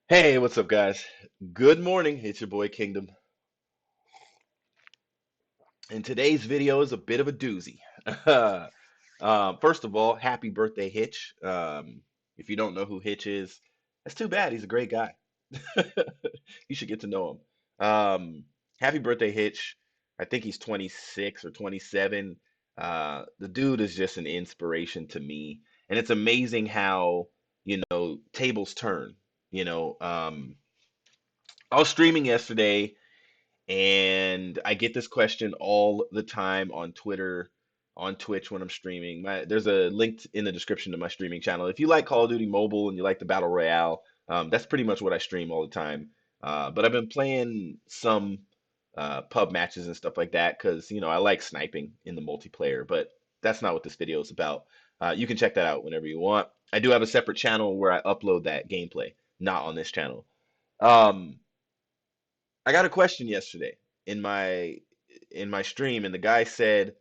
Hey, what's up, guys? Good morning. It's your boy Kingdom. And today's video is a bit of a doozy. First of all, happy birthday, Hitch. If you don't know who Hitch is, that's too bad. He's a great guy. You should get to know him. Happy birthday, Hitch. I think he's 26 or 27. The dude is just an inspiration to me. And it's amazing how, tables turn. You know, um, I was streaming yesterday. And I get this question all the time on Twitter, on Twitch when I'm streaming. There's a link in the description to my streaming channel. If you like Call of Duty Mobile and you like the Battle Royale, that's pretty much what I stream all the time. But I've been playing some pub matches and stuff like that because, I like sniping in the multiplayer, but that's not what this video is about. You can check that out whenever you want. I do have a separate channel where I upload that gameplay, not on this channel. Um, I got a question yesterday in my stream, and the guy said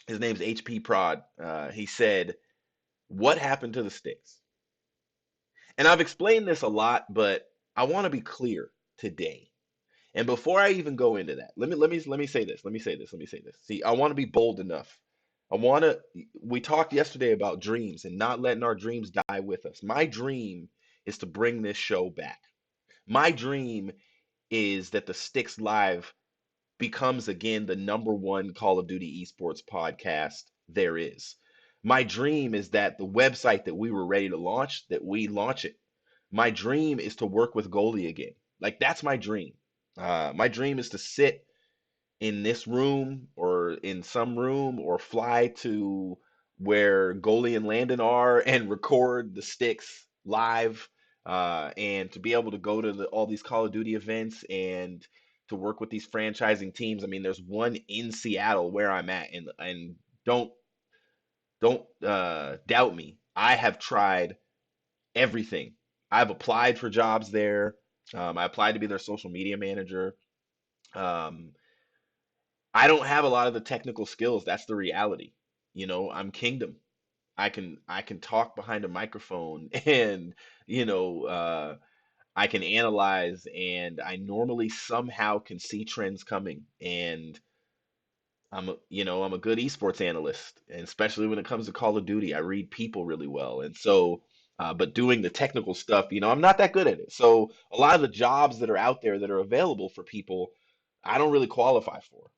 his name's HP Prod. He said, "What happened to the sticks?" And I've explained this a lot, but I want to be clear today. And before I even go into that, let me say this. Let me say this. Let me say this. See, I want to be bold enough. I want to. We talked yesterday about dreams and not letting our dreams die with us. My dream is to bring this show back. My dream is that the Sticks Live becomes again the number one Call of Duty esports podcast there is. My dream is that the website that we were ready to launch, that we launch it. My dream is to work with Goldie again. Like that's my dream. My dream is to sit in this room or in some room or fly to where Goalie and Landon are and record the sticks live, and to be able to go to all these Call of Duty events and to work with these franchising teams. I mean, there's one in Seattle where I'm at, and don't don't doubt me. I have tried everything. I've applied for jobs there. I applied to be their social media manager. Um, I don't have a lot of the technical skills. That's the reality. I'm Kingdom. I can talk behind a microphone and you know I can analyze, and I normally somehow can see trends coming, and I'm a good esports analyst, and especially when it comes to Call of Duty, I read people really well. And so but doing the technical stuff, I'm not that good at it. So a lot of the jobs that are out there that are available for people, I don't really qualify for.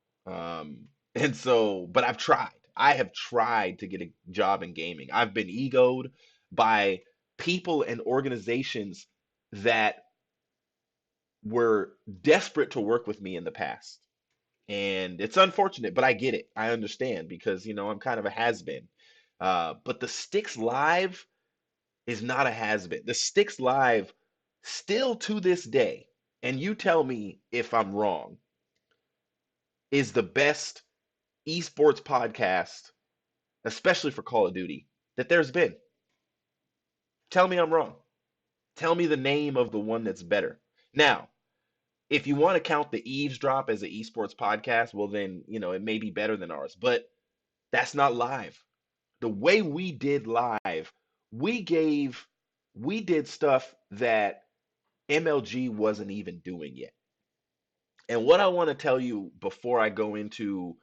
And so, but I've tried. I have tried to get a job in gaming. I've been egoed by people and organizations that were desperate to work with me in the past. And it's unfortunate, but I get it. I understand because, I'm kind of a has-been. But the Sticks Live is not a has-been. The Sticks Live, still to this day, and you tell me if I'm wrong, is the best esports podcast, especially for Call of Duty, that there's been. Tell me I'm wrong. Tell me the name of the one that's better. Now, if you want to count the Eavesdrop as an esports podcast, well, then, it may be better than ours, but that's not live. The way we did live, we gave, we did stuff that MLG wasn't even doing yet. And what I want to tell you before I go into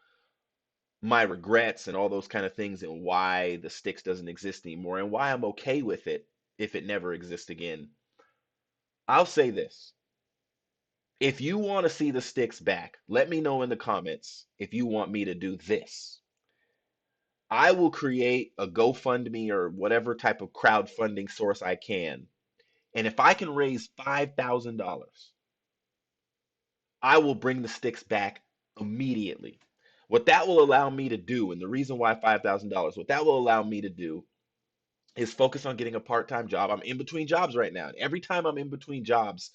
my regrets and all those kind of things and why the Sticks doesn't exist anymore and why I'm okay with it if it never exists again, I'll say this. If you want to see the Sticks back, let me know in the comments if you want me to do this. I will create a GoFundMe or whatever type of crowdfunding source I can. And if I can raise $5,000, I will bring the Sticks back immediately. What that will allow me to do, and the reason why $5,000, what that will allow me to do is focus on getting a part-time job. I'm in between jobs right now. And every time I'm in between jobs,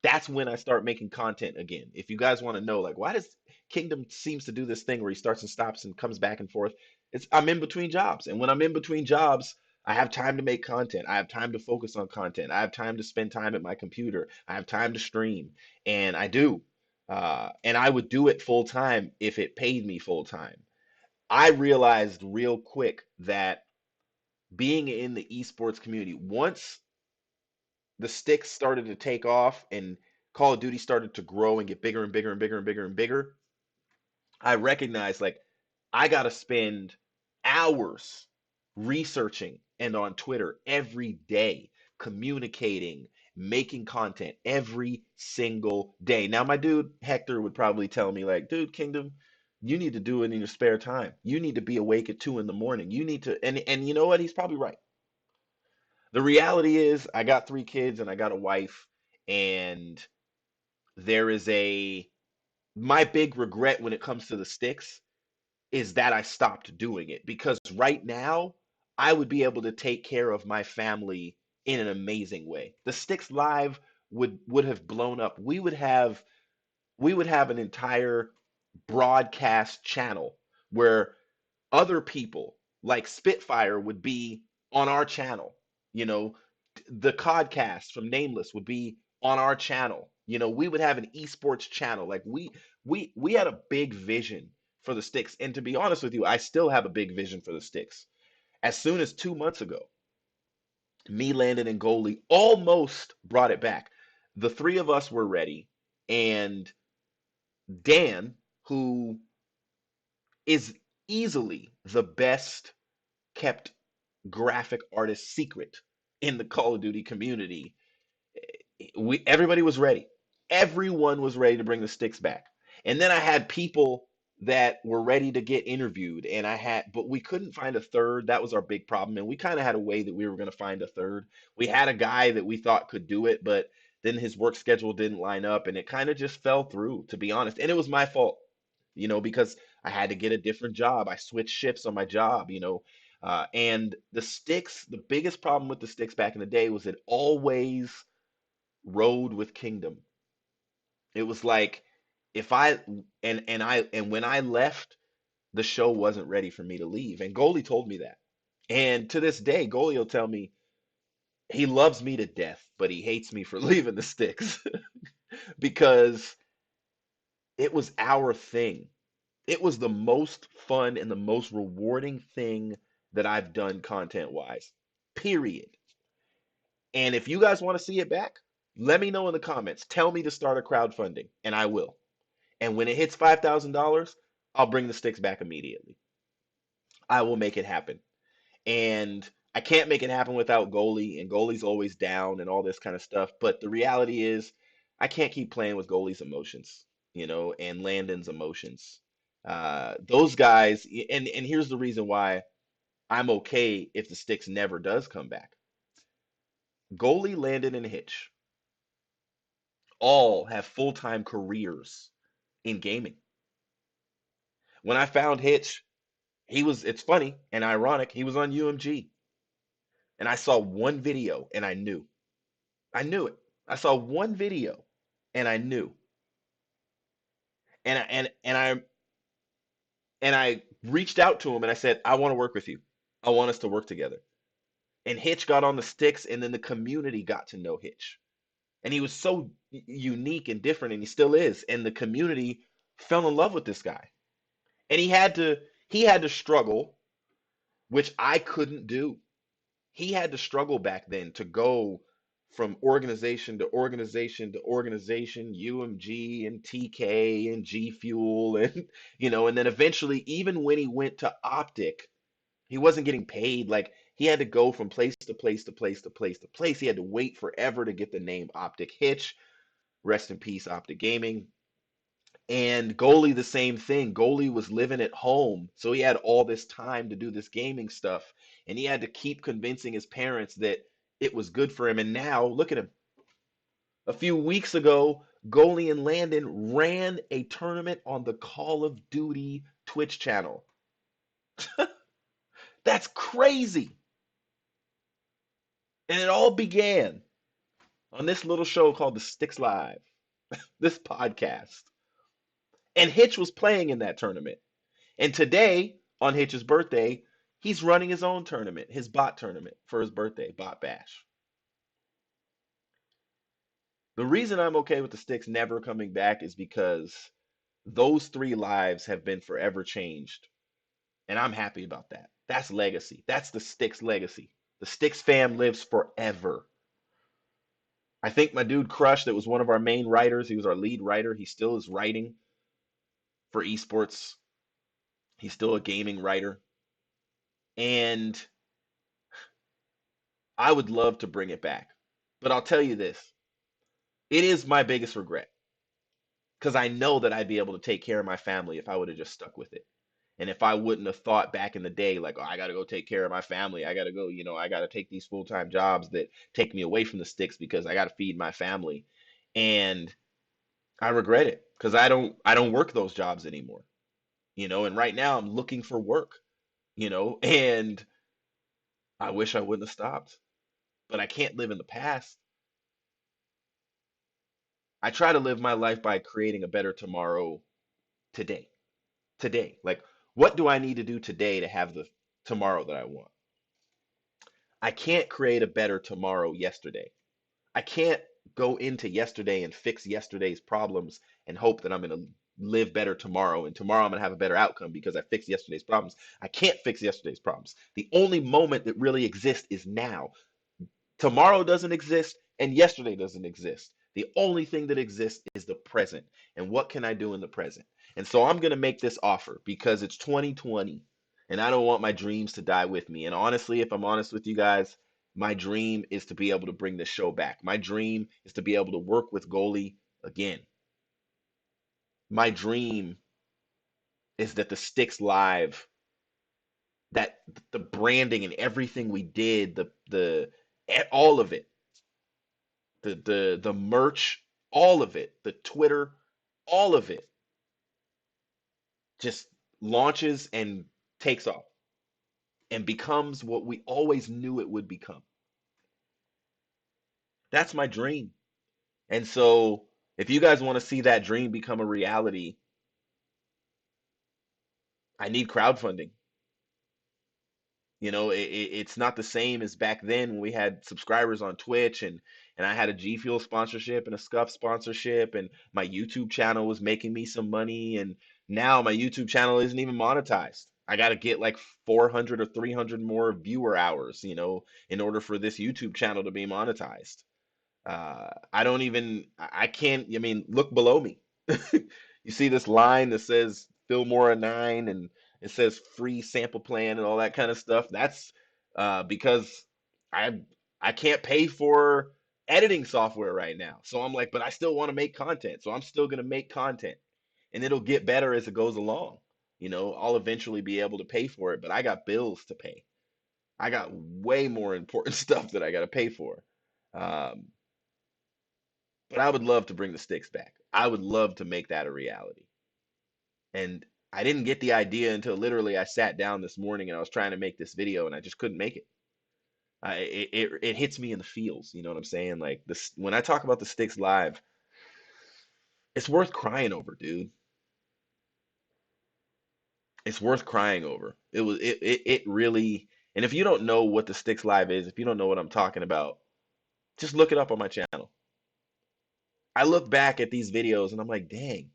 that's when I start making content again. If you guys want to know, like, why does Kingdom seems to do this thing where he starts and stops and comes back and forth? It's I'm in between jobs. And when I'm in between jobs, I have time to make content. I have time to focus on content. I have time to spend time at my computer. I have time to stream. And I do. And I would do it full time if it paid me full time. I realized real quick that being in the esports community, once the sticks started to take off and Call of Duty started to grow and get bigger and bigger and bigger and bigger and bigger, I recognized like I got to spend hours researching and on Twitter every day, communicating, making content every single day. Now, my dude Hector would probably tell me, like, dude, Kingdom, you need to do it in your spare time. You need to be awake at 2 in the morning. You need to, and you know what? He's probably right. The reality is, I got 3 kids and I got a wife, and there is my big regret when it comes to the sticks is that I stopped doing it because right now I would be able to take care of my family in an amazing way. The Sticks Live would have blown up. We would have an entire broadcast channel where other people like Spitfire would be on our channel. You know, the Codcast from Nameless would be on our channel. We would have an esports channel. Like we had a big vision for the Sticks. And to be honest with you, I still have a big vision for the Sticks. As soon as 2 months ago, me, Landon, and Goalie almost brought it back. The three of us were ready, and Dan, who is easily the best kept graphic artist secret in the Call of Duty community, everybody was ready. Everyone was ready to bring the sticks back. And then I had people that were ready to get interviewed, and but we couldn't find a third. That was our big problem. And we kind of had a way that we were going to find a third. We had a guy that we thought could do it, but then his work schedule didn't line up, and it kind of just fell through, to be honest. And it was my fault, because I had to get a different job. I switched shifts on my job, and the sticks, the biggest problem with the sticks back in the day was it always rode with Kingdom. It was like if I and when I left, the show wasn't ready for me to leave. And Goalie told me that. And to this day, Goalie will tell me he loves me to death, but he hates me for leaving the sticks because it was our thing. It was the most fun and the most rewarding thing that I've done content wise. Period. And if you guys want to see it back, let me know in the comments. Tell me to start a crowdfunding, and I will. And when it hits $5,000, I'll bring the sticks back immediately. I will make it happen. And I can't make it happen without Goalie, and Goalie's always down and all this kind of stuff. But the reality is, I can't keep playing with Goalie's emotions, and Landon's emotions. Those guys, and here's the reason why I'm okay if the sticks never does come back. Goalie, Landon, and Hitch all have full-time careers in gaming. When I found Hitch, it's funny and ironic, he was on UMG. And I saw one video and I knew. I knew it. I saw one video and I knew. And I and I reached out to him and I said, I want to work with you. I want us to work together. And Hitch got on the sticks, and then the community got to know Hitch. And he was so unique and different, and he still is. And the community fell in love with this guy. And he had to struggle, which I couldn't do. He had to struggle back then to go from organization to organization to organization, UMG and TK and G Fuel and and then eventually even when he went to Optic, he wasn't getting paid. Like he had to go from place to place to place to place to place. He had to wait forever to get the name Optic Hitch. Rest in peace, Optic Gaming. And Goalie, the same thing. Goalie was living at home, so he had all this time to do this gaming stuff, and he had to keep convincing his parents that it was good for him. And now, look at him. A few weeks ago, Goalie and Landon ran a tournament on the Call of Duty Twitch channel. That's crazy. And it all began on this little show called the STiKS Live, this podcast. And Hitch was playing in that tournament. And today, on Hitch's birthday, he's running his own tournament, his bot tournament for his birthday, Bot Bash. The reason I'm okay with the sticks never coming back is because those three lives have been forever changed. And I'm happy about that. That's legacy. That's the sticks legacy. The sticks fam lives forever. I think my dude Crush, that was one of our main writers, he was our lead writer. He still is writing for esports. He's still a gaming writer. And I would love to bring it back. But I'll tell you this, it is my biggest regret because I know that I'd be able to take care of my family if I would have just stuck with it. And if I wouldn't have thought back in the day, like, oh, I got to go take care of my family. I got to go, I got to take these full-time jobs that take me away from the sticks because I got to feed my family. And I regret it because I don't work those jobs anymore, and right now I'm looking for work, and I wish I wouldn't have stopped, but I can't live in the past. I try to live my life by creating a better tomorrow today. Today. Like, what do I need to do today to have the tomorrow that I want? I can't create a better tomorrow yesterday. I can't go into yesterday and fix yesterday's problems and hope that I'm going to live better tomorrow and tomorrow I'm going to have a better outcome because I fixed yesterday's problems. I can't fix yesterday's problems. The only moment that really exists is now. Tomorrow doesn't exist and yesterday doesn't exist. The only thing that exists is the present. And what can I do in the present? And so I'm going to make this offer because it's 2020 and I don't want my dreams to die with me. And honestly, if I'm honest with you guys, my dream is to be able to bring this show back. My dream is to be able to work with Goalie again. My dream is that the STiKS Live, that the branding and everything we did, all of it, the merch, all of it, the Twitter, all of it just launches and takes off and becomes what we always knew it would become. That's my dream. And so if you guys want to see that dream become a reality, I need crowdfunding. It's not the same as back then when we had subscribers on Twitch and I had a G Fuel sponsorship and a Scuff sponsorship and my YouTube channel was making me some money and now my YouTube channel isn't even monetized. I got to get like 400 or 300 more viewer hours, in order for this YouTube channel to be monetized. I don't even, I can't, I mean, look below me. You see this line that says Fillmore a 9 and it says free sample plan and all that kind of stuff. That's because I I can't pay for editing software right now. So I'm like, but I still want to make content. So I'm still going to make content and it'll get better as it goes along. I'll eventually be able to pay for it, but I got bills to pay. I got way more important stuff that I got to pay for. Um, but I would love to bring the STiKS back. I would love to make that a reality. And I didn't get the idea until literally I sat down this morning and I was trying to make this video and I just couldn't make it. It hits me in the feels, you know what I'm saying? Like this when I talk about the STiKS Live, it's worth crying over, dude. It's worth crying over. It really, and if you don't know what the STiKS Live is, if you don't know what I'm talking about, just look it up on my channel. I look back at these videos and I'm like, dang.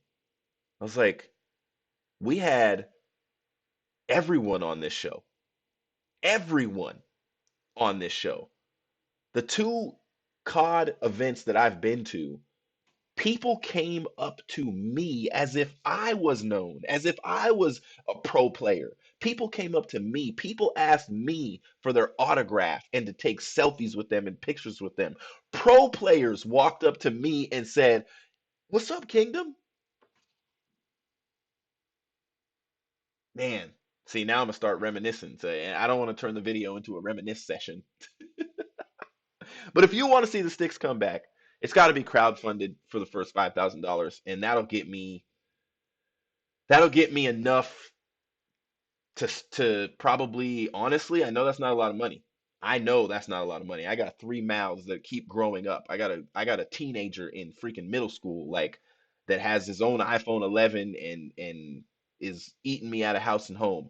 I was like, we had everyone on this show. Everyone on this show. The two COD events that I've been to, people came up to me as if I was known, as if I was a pro player. People came up to me. People asked me for their autograph and to take selfies with them and pictures with them. Pro players walked up to me and said, "What's up, Kingdom?" Man, see, now I'm gonna start reminiscing. So, and I don't want to turn the video into a reminisce session. But if you want to see the STiKS come back, it's got to be crowdfunded for the first $5,000, and that'll get me enough to probably honestly, I know that's not a lot of money. I know that's not a lot of money. I got three mouths that keep growing up. I got a teenager in freaking middle school like that has his own iPhone 11 and is eating me out of house and home.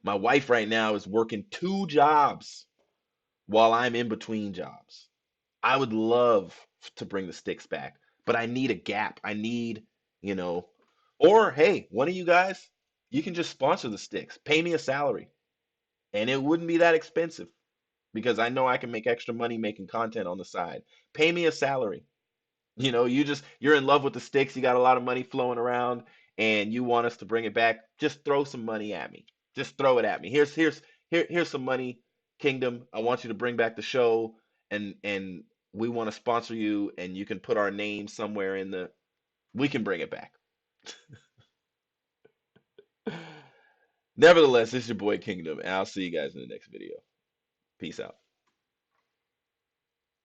My wife right now is working two jobs while I'm in between jobs. I would love to bring the STiKS back, but I need a gap. I need, you know, or hey, one of you guys, you can just sponsor the STiKS. Pay me a salary, and it wouldn't be that expensive. because I know I can make extra money making content on the side. Pay me a salary. You're in love with the STiKS, you got a lot of money flowing around, and you want us to bring it back. Just throw some money at me. Just throw it at me. Here's some money, Kingdom. I want you to bring back the show, and we want to sponsor you, and you can put our name somewhere in the. We can bring it back. Nevertheless, this is your boy Kingdom, and I'll see you guys in the next video. Peace out.